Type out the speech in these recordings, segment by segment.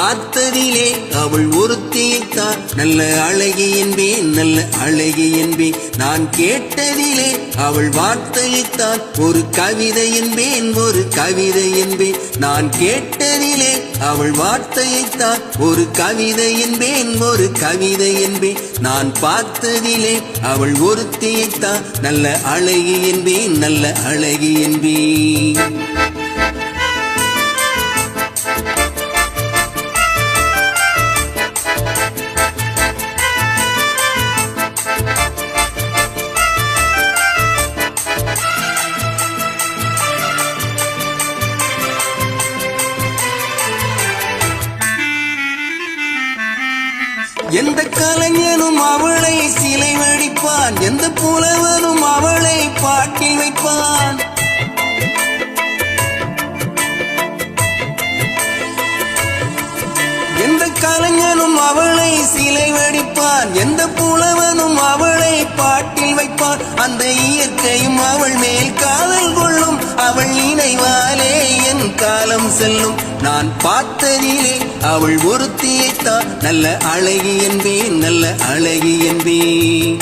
பார்த்ததிலே அவள் ஒருத்தியைத்தான் நல்ல அழகி என்பேன், நல்ல அழகி என்பேன். நான் கேட்டதிலே அவள் வார்த்தையைத்தான் ஒரு கவிதை என்பேன், ஒரு கவிதை என்பேன். நான் கேட்டதிலே அவள் வார்த்தையைத்தான் ஒரு கவிதை என்பேன், ஒரு கவிதை என்பேன். நான் பார்த்ததிலே அவள் ஒருத்தியைத்தான் நல்ல அழகி என்பேன், நல்ல அழகி என்பேன். எந்த கலைஞனும் அவளை சிலை வடிப்பான், எந்த புலவனும் அவளை பாட்டில் வைப்பான். எந்த கலைஞனும் அவளை சிலை வடிப்பான், எந்த புலவனும் அவளை பாட்டில் வைப்பான். அந்த இயற்கையும் அவள் மேல் காதல் கொள்ளும், அவள் நினைவாலே என் காலம் செல்லும். நான் பார்த்ததிலே அவள் ஒருத்தியைத்தான் நல்ல அழகி என்பேன், நல்ல அழகி என்பேன்.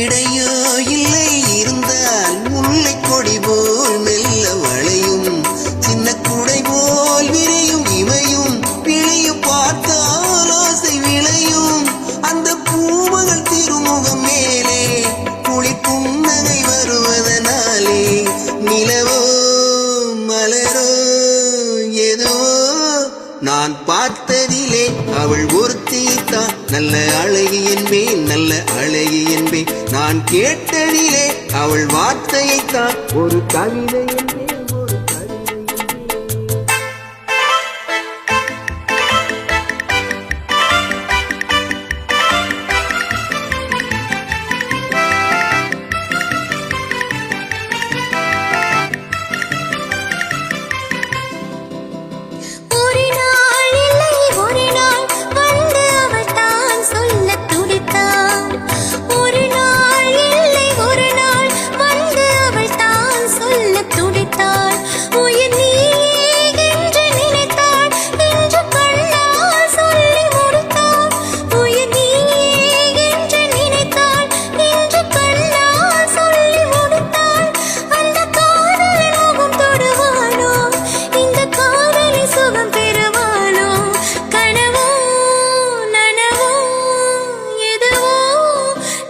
இடையோ இல்லை இருந்தால் முல்லை கொடி போல் மெல்ல வளையும், சின்ன குடை போல் விரையும் இமையும், பிழையும் பார்த்தால் ஆசை விளையும். அந்த பூமகள் திருமுகம் மேலே குளிப்பும் நகை வருவதனாலே நிலவோ மலரோ எதுவோ நான் பார்த்ததிலே அவள் ஒருத்தியைத்தான் நல்ல அழகி என்பேன், நல்ல அழகி என்பேன். நான் கேட்டதிலே அவள் வார்த்தையைத்தான் ஒரு கவிதை என்பேன்.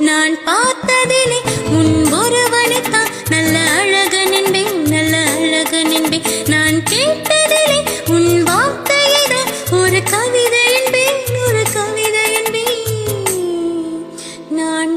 நான் பார்த்ததிலே உன் ஒருவனைத்தான் நல்ல அழகன் என்பேன், நல்ல அழகன் என்பேன். நான் கேட்டதிலே உன் வார்த்தையிடம் ஒரு கவிதை என்பேன், ஒரு கவிதை என்பேன். நான்